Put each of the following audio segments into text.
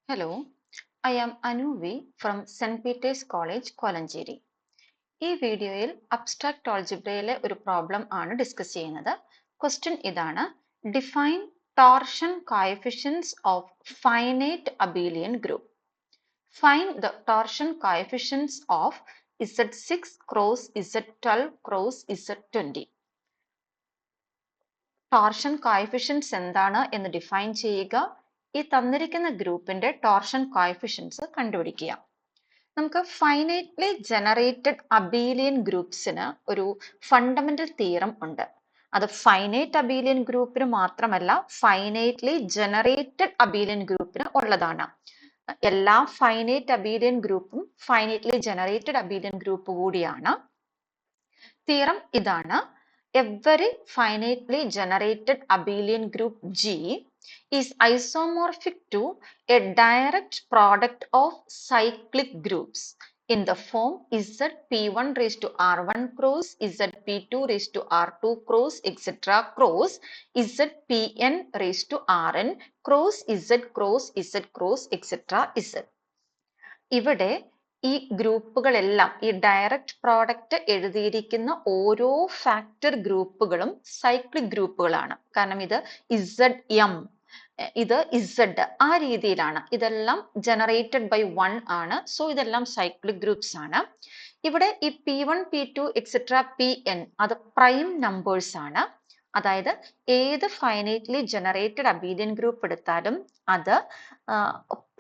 Hello, I am Anuvi from St. Peter's College, Kolancheri. ഈ വീഡിയോയിൽ abstract ആൾജിബ്രയിലെ ഒരു problem ആണ് ഡിസ്കസ് ചെയ്യുന്നത്. ക്വസ്റ്റ്യൻ ഇതാണ്: define torsion coefficients of finite Abelian group. Find the torsion coefficients of Z6 cross Z12 cross Z20. Torsion coefficients എന്താണ് എന്ന് define ചെയ്യുക. ഈ തന്നിരിക്കുന്ന ഗ്രൂപ്പിന്റെ ടോർഷൻ കോഎഫിഷ്യൻസ് കണ്ടുപിടിക്കുക. നമുക്ക് ഫൈനൈറ്റ്ലി ജനറേറ്റഡ് അബീലിയൻ ഗ്രൂപ്പ്സിന് ഒരു ഫണ്ടമെന്റൽ തിയറം ഉണ്ട്. അത് ഫൈനൈറ്റ് അബീലിയൻ ഗ്രൂപ്പിന് മാത്രമല്ല, ഫൈനൈറ്റ്ലി ജനറേറ്റഡ് അബീലിയൻ ഗ്രൂപ്പിന് ഉള്ളതാണ്. എല്ലാ ഫൈനൈറ്റ് അബീലിയൻ ഗ്രൂപ്പും ഫൈനൈറ്റ്ലി ജനറേറ്റഡ് അബീലിയൻ ഗ്രൂപ്പ് കൂടിയാണ്. തിയറം ഇതാണ്: every finitely generated abelian group G is isomorphic to a direct product of cyclic groups in the form Zp1 raised to R1 cross Zp2 raised to R2 cross etc. cross Zpn raised to Rn cross Z cross Z cross etc. Z. ഇവിടെ ഈ ഗ്രൂപ്പുകളെല്ലാം, ഈ direct product എഴുതിയിരിക്കുന്ന ഓരോ factor ഗ്രൂപ്പുകളും cyclic ഗ്രൂപ്പുകളാണ്. കാരണം ഇത് ZM, ഇത് Z, ആ രീതിയിലാണ്. ഇതെല്ലാം ജനറേറ്റഡ് ബൈ 1 ആണ്. സോ ഇതെല്ലാം സൈക്ലിക് ഗ്രൂപ്പ്സ് ആണ്. ഇവിടെ ഈ P1 P2 എക്സെട്ര Pn അത് പ്രൈം നമ്പേഴ്സ് ആണ്. അതായത് ഏത് ഫൈനൈറ്റ്ലി ജനറേറ്റഡ് അബീലിയൻ ഗ്രൂപ്പ് എടുത്താലും അത്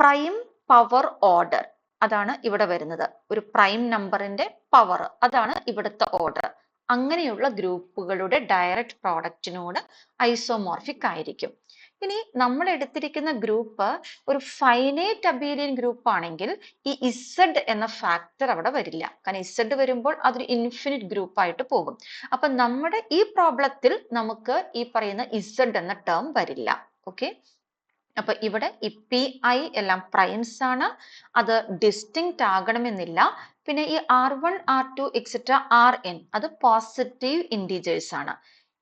പ്രൈം പവർ ഓർഡർ, അതാണ് ഇവിടെ വരുന്നത്. ഒരു പ്രൈം നമ്പറിന്റെ പവർ, അതാണ് ഇവിടുത്തെ ഓർഡർ. അങ്ങനെയുള്ള ഗ്രൂപ്പുകളുടെ ഡയറക്റ്റ് പ്രോഡക്റ്റിനോട് ഐസോമോർഫിക് ആയിരിക്കും. ഇനി നമ്മൾ എടുത്തിരിക്കുന്ന ഗ്രൂപ്പ് ഒരു ഫൈനൈറ്റ് അബീലിയൻ ഗ്രൂപ്പ് ആണെങ്കിൽ ഈ Z എന്ന ഫാക്ടർ അവിടെ വരില്ല. കാരണം Z വരുമ്പോൾ അതൊരു ഇൻഫിനിറ്റ് ഗ്രൂപ്പ് ആയിട്ട് പോകും. അപ്പൊ നമ്മുടെ ഈ പ്രോബ്ലത്തിൽ നമുക്ക് ഈ പറയുന്ന Z എന്ന ടേം വരില്ല. ഓക്കെ, അപ്പൊ ഇവിടെ ഈ PI എല്ലാം പ്രൈംസ് ആണ്. അത് ഡിസ്റ്റിങ്ക്റ്റ് ആകണമെന്നില്ല. പിന്നെ ഈ R1 R2 എക്സെട്ര Rn അത് പോസിറ്റീവ് ഇൻറ്റീജേഴ്സ് ആണ്.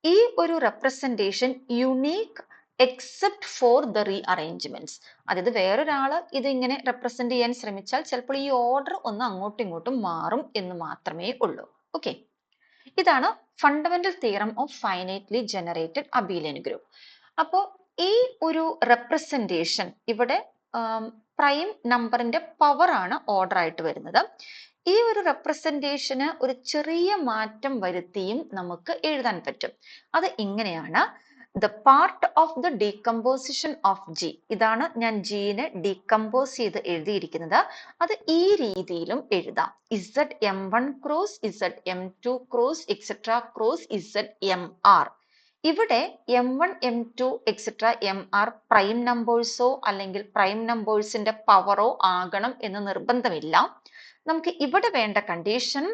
ഈ ഒരു representation unique except for the rearrangements. അതായത് വേറൊരാള് ഇത് ഇങ്ങനെ റെപ്രസെന്റ് ചെയ്യാൻ ശ്രമിച്ചാൽ ചിലപ്പോൾ ഈ ഓർഡർ ഒന്ന് അങ്ങോട്ടും ഇങ്ങോട്ടും മാറും എന്ന് മാത്രമേ ഉള്ളൂ. ഓക്കെ, ഇതാണ് fundamental theorem of finitely generated Abelian group. അപ്പോൾ ഈ ഒരു റെപ്രസെന്റേഷൻ ഇവിടെ പ്രൈം നമ്പറിന്റെ പവർ ആണ് ഓർഡർ ആയിട്ട് വരുന്നത്. ഈ ഒരു റെപ്രസെന്റേഷന് ഒരു ചെറിയ മാറ്റം വരുത്തിയും നമുക്ക് എഴുതാൻ പറ്റും. അത് ഇങ്ങനെയാണ്: the part of the decomposition of G. ഇതാണ് ഞാൻ Gനെ ഡീകമ്പോസ് ചെയ്ത് എഴുതിയിരിക്കുന്നത്. അത് ഈ രീതിയിലും എഴുതാം: ZM1 cross ZM2 cross etcetera cross ZMR. ഇവിടെ M1 M2 etcetera MR prime നമ്പേഴ്സോ അല്ലെങ്കിൽ പ്രൈം നമ്പേഴ്സിന്റെ പവറോ ആകണം എന്ന് നിർബന്ധമില്ല. നമുക്ക് ഇവിടെ വേണ്ട condition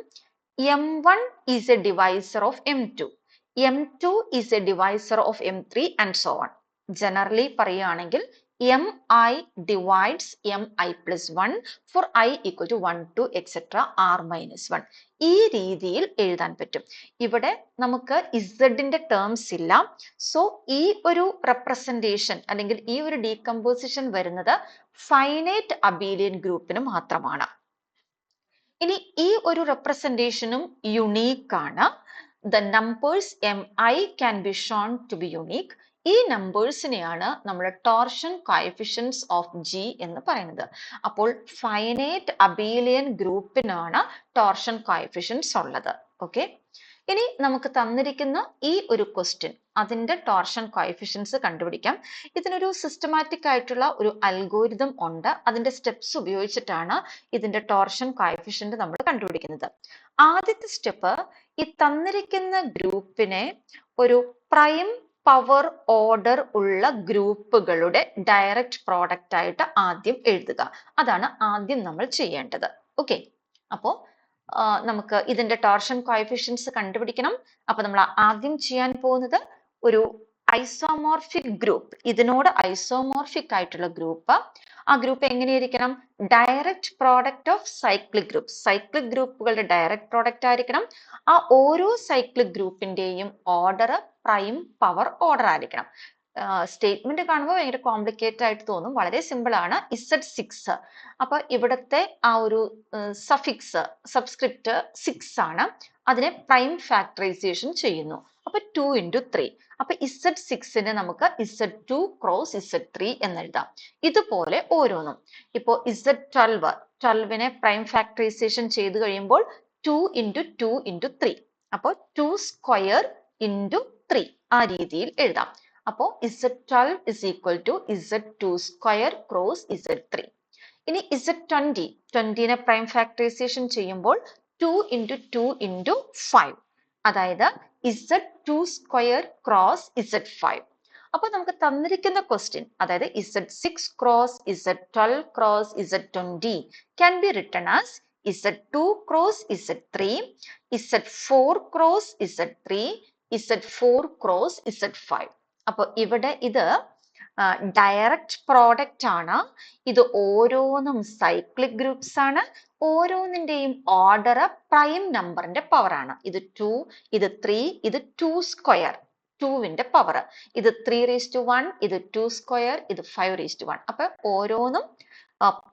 M1 is a divisor of M2, M2 is a divisor of M3 and so on. Generally പറയുകയാണെങ്കിൽ Mi divides Mi plus 1 for I equal to 1 to etc. R minus 1. ഈ രീതിയിൽ എഴുതാൻ പറ്റും. ഇവിടെ നമുക്ക് ഇസഡിന്റെ ടേംസ് ഇല്ല. സോ ഈ ഒരു റെപ്രസെന്റേഷൻ അല്ലെങ്കിൽ ഈ ഒരു ഡീകമ്പോസിഷൻ വരുന്നത് ഫൈനൈറ്റ് അബീലിയൻ ഗ്രൂപ്പിന് മാത്രമാണ്. ഇനി ഈ ഒരു റെപ്രസെന്റേഷനും യുണീക്ക് ആണ്. The numbers Mi can be shown to be unique. ഈ നമ്പേഴ്സിനെയാണ് നമ്മൾ ടോർഷൻ കോഎഫിഷ്യൻസ് ഓഫ് G എന്ന് പറയുന്നത്. അപ്പോൾ ഫൈനൈറ്റ് അബീലിയൻ ഗ്രൂപ്പിനാണ് ടോർഷൻ കോഎഫിഷ്യൻസ് ഉള്ളത്. ഓക്കെ, ഇനി നമുക്ക് തന്നിരിക്കുന്ന ഈ ഒരു ക്വസ്റ്റ്യൻ, അതിന്റെ ടോർഷൻ കോഎഫിഷ്യൻസ് കണ്ടുപിടിക്കാം. ഇതിനൊരു സിസ്റ്റമാറ്റിക് ആയിട്ടുള്ള ഒരു അൽഗോരിതം ഉണ്ട്. അതിന്റെ സ്റ്റെപ്സ് ഉപയോഗിച്ചിട്ടാണ് ഇതിന്റെ ടോർഷൻ കോഎഫിഷ്യന്റ് നമ്മൾ കണ്ടുപിടിക്കുന്നത്. ആദ്യത്തെ സ്റ്റെപ്പ്, ഈ തന്നിരിക്കുന്ന ഗ്രൂപ്പിനെ ഒരു പ്രൈം പവർ ഓർഡർ ഉള്ള ഗ്രൂപ്പുകളുടെ ഡയറക്റ്റ് പ്രോഡക്റ്റ് ആയിട്ട് ആദ്യം എഴുതുക. അതാണ് ആദ്യം നമ്മൾ ചെയ്യേണ്ടത്. ഓക്കെ, അപ്പോ നമുക്ക് ഇതിന്റെ ടോർഷൻ കോഎഫിഷ്യൻസ് കണ്ടുപിടിക്കണം. അപ്പൊ നമ്മൾ ആദ്യം ചെയ്യാൻ പോകുന്നത് ഒരു ഐസോമോർഫിക് ഗ്രൂപ്പ്, ഇതിനോട് ഐസോമോർഫിക് ആയിട്ടുള്ള ഗ്രൂപ്പ്. ആ ഗ്രൂപ്പ് എങ്ങനെയായിരിക്കണം? Direct product of cyclic group. Cyclic ഗ്രൂപ്പുകളുടെ ഡയറക്റ്റ് പ്രോഡക്റ്റ് ആയിരിക്കണം. ആ ഓരോ സൈക്ലിക് ഗ്രൂപ്പിന്റെയും ഓർഡർ പ്രൈം പവർ ഓർഡർ ആയിരിക്കണം. സ്റ്റേറ്റ്മെന്റ് കാണുമ്പോൾ ഭയങ്കര കോംപ്ലിക്കേറ്റഡ് ആയിട്ട് തോന്നും. വളരെ സിമ്പിൾ ആണ്. Z6. അപ്പൊ ഇവിടുത്തെ ആ ഒരു സഫിക്സ് സബ്സ്ക്രിപ്റ്റ് 6 ആണ്. അതിനെ പ്രൈം ഫാക്ടറൈസേഷൻ ചെയ്യുന്നു. അപ്പൊ 2 into 3. അപ്പൊ Z6നെ നമുക്ക് Z2 ക്രോസ് Z3 എന്നെഴുതാം. ഇതുപോലെ ഓരോന്നും. ഇപ്പോ Z12, 12നെ പ്രൈം ഫാക്ടറൈസേഷൻ ചെയ്ത് കഴിയുമ്പോൾ 2 into 2 into 3. അപ്പോൾ 2 സ്ക്വയർ into 3 ആ രീതിയിൽ എഴുതാം. അപ്പോൾ Z12 is equal to Z2 square cross Z3. ഇനി Z20, 20നെ പ്രൈം ഫാക്ടറൈസേഷൻ ചെയ്യുമ്പോൾ 2 into 2 into 5. അതായത് Z2 square cross Z5. അപ്പോൾ നമുക്ക് തന്നിരിക്കുന്ന ക്വസ്റ്റ്യൻ, അതായത് Z6 cross Z12 cross Z20 can be written as Z2 cross Z3, Z4 cross Z3, Z4 cross Z5. അപ്പോൾ ഇവിടെ ഇത് ഡയറക്റ്റ് പ്രോഡക്റ്റ് ആണ്. ഇത് ഓരോന്നും സൈക്ലിക് ഗ്രൂപ്പ്സ് ആണ്. ഓരോന്നിന്റെയും ഓർഡർ പ്രൈം നമ്പറിന്റെ പവർ ആണ്. ഇത് 2, ഇത് 3, ഇത് 2 സ്ക്വയർ, 2ന്റെ പവർ. ഇത് 3⁻1, ഇത് 2 സ്ക്വയർ, ഇത് 5⁻1. അപ്പൊ ഓരോന്നും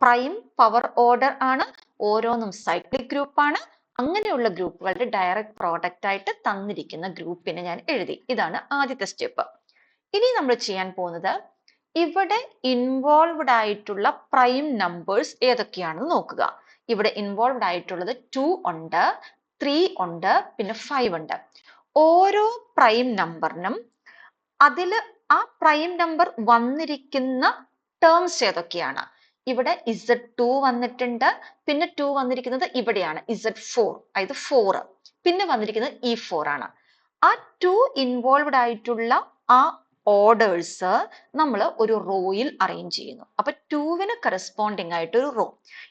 പ്രൈം പവർ ഓർഡർ ആണ്. ഓരോന്നും സൈക്ലിക് ഗ്രൂപ്പ് ആണ്. അങ്ങനെയുള്ള ഗ്രൂപ്പുകളുടെ ഡയറക്റ്റ് പ്രോഡക്റ്റ് ആയിട്ട് തന്നിരിക്കുന്ന ഗ്രൂപ്പിനെ ഞാൻ എഴുതി. ഇതാണ് ആദ്യത്തെ സ്റ്റെപ്പ്. ഇനി നമ്മൾ ചെയ്യാൻ പോകുന്നത് ഇവിടെ ഇൻവോൾവ്ഡ് ആയിട്ടുള്ള പ്രൈം നമ്പേഴ്സ് ഏതൊക്കെയാണെന്ന് നോക്കുക. ഇവിടെ ഇൻവോൾവ്ഡ് ആയിട്ടുള്ളത് 2 ഉണ്ട്, 3 ഉണ്ട്, പിന്നെ 5 ഉണ്ട്. ഓരോ പ്രൈം നമ്പറിനും അതിൽ ആ പ്രൈം നമ്പർ വന്നിരിക്കുന്ന ടേംസ് ഏതൊക്കെയാണ്? ഇവിടെ Z2 വന്നിട്ടുണ്ട്, പിന്നെ 2 വന്നിരിക്കുന്നത് ഇവിടെയാണ് Z4, അതായത് 4. പിന്നെ വന്നിരിക്കുന്നത് ഈ 4 ആണ്. ആ 2 ഇൻവോൾവ്ഡ് ആയിട്ടുള്ള ആ ഓർഡേഴ്സ് നമ്മൾ ഒരു റോയിൽ അറേഞ്ച് ചെയ്യുന്നു. അപ്പൊ 2വിന് കറസ്പോണ്ടിങ് ആയിട്ട് ഒരു റോ.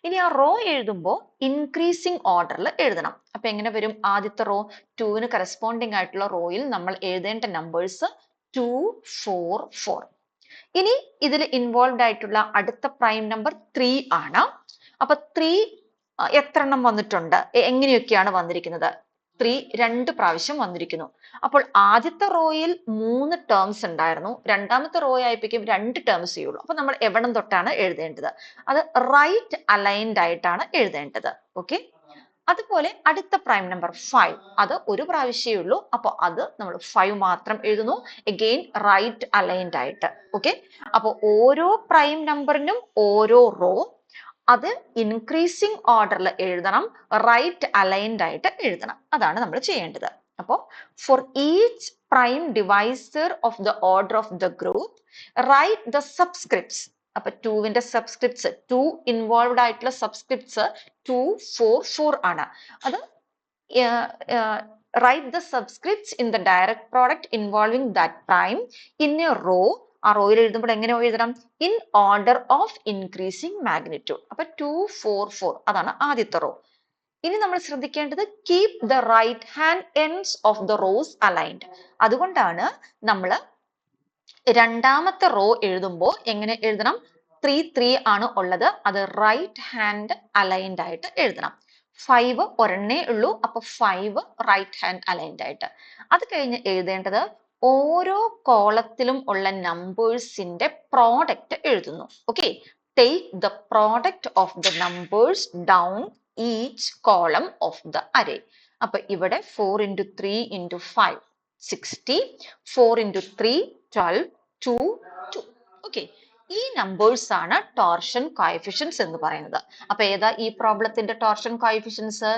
ഇനി ആ റോ എഴുതുമ്പോൾ ഇൻക്രീസിങ് ഓർഡറിൽ എഴുതണം. അപ്പൊ എങ്ങനെ വരും? ആദ്യത്തെ റോ 2വിന് കറസ്പോണ്ടിങ് ആയിട്ടുള്ള റോയിൽ നമ്മൾ എഴുതേണ്ട നമ്പേഴ്സ് 2, 4, 4. ഇനി ഇതിൽ ഇൻവോൾവ്ഡ് ആയിട്ടുള്ള അടുത്ത പ്രൈം നമ്പർ 3 ആണ്. അപ്പൊ 3 എത്ര എണ്ണം വന്നിട്ടുണ്ട്? എങ്ങനെയൊക്കെയാണ് വന്നിരിക്കുന്നത്? 3 2 പ്രാവശ്യം വന്നിരിക്കുന്നു. അപ്പോൾ ആദ്യത്തെ റോയിൽ 3 ടേംസ് ഉണ്ടായിരുന്നു. രണ്ടാമത്തെ റോ ആയപ്പോഴേക്കും 2 ടേംസ് ഉള്ളൂ. അപ്പൊ നമ്മൾ എവിടം തൊട്ടാണ് എഴുതേണ്ടത്? അത് റൈറ്റ് അലൈൻഡ് ആയിട്ടാണ് എഴുതേണ്ടത്. ഓക്കെ. അതുപോലെ അടുത്ത പ്രൈം നമ്പർ 5, അത് ഒരു പ്രാവശ്യമേ ഉള്ളൂ. അപ്പൊ അത് നമ്മൾ 5 മാത്രം എഴുതുന്നു. അഗെയിൻ റൈറ്റ് അലൈൻഡ് ആയിട്ട്. ഓക്കെ. അപ്പൊ ഓരോ പ്രൈം നമ്പറിനും ഓരോ റോ അത് ഇൻക്രീസിങ് ഓർഡറിൽ എഴുതണം, റൈറ്റ് അലൈൻഡ് ആയിട്ട് എഴുതണം. അതാണ് നമ്മൾ ചെയ്യേണ്ടത്. അപ്പോൾ for each prime divisor of the order of the group write the subscripts. അപ്പൊ 2വിന്റെ സബ്സ്ക്രിപ്റ്റ്സ്, 2 ഇൻവോൾവ്ഡ് ആയിട്ടുള്ള സബ്സ്ക്രിപ്റ്റ്സ് 2, 4, 4 ആണ്. അത് write the subscripts in the direct product involving that prime in a row. ആ റോയിൽ എഴുതുമ്പോൾ എങ്ങനെ എഴുതണം? In order of increasing magnitude. അപ്പൊ 2, 4, 4 അതാണ് ആദ്യത്തെ റോ. ഇനി നമ്മൾ ശ്രദ്ധിക്കേണ്ടത് keep the right hand ends of the rows aligned. അതുകൊണ്ടാണ് നമ്മൾ രണ്ടാമത്തെ റോ എഴുതുമ്പോൾ എങ്ങനെ എഴുതണം? 3, 3 ആണ് ഉള്ളത്. അത് റൈറ്റ് ഹാൻഡ് അലൈൻഡ് ആയിട്ട് എഴുതണം. 5 ഒരെണ്ണേ ഉള്ളൂ. അപ്പൊ 5 റൈറ്റ് ഹാൻഡ് അലൈൻഡ് ആയിട്ട്. അത് കഴിഞ്ഞ് എഴുതേണ്ടത് ഓരോ കോളത്തിലും ഉള്ള നമ്പേഴ്സിന്റെ പ്രോഡക്റ്റ് എഴുതുന്നു. Okay. Take the product of the numbers down each column of the array. അപ്പൊ ഇവിടെ 4 into 3 into 5 60, 4 into 3 12, 2, 2. ഓക്കെ. ഈ നമ്പേഴ്സ് ആണ് ടോർഷൻ കോഎഫിഷ്യൻസ് എന്ന് പറയുന്നത്. അപ്പൊ ഏതാ ഈ പ്രോബ്ലത്തിന്റെ ടോർഷൻ കോഎഫിഷ്യൻസ്?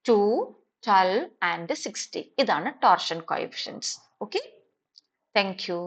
2, 12 and 60. ഇതാണ് torsion coefficients. Okay. Thank you.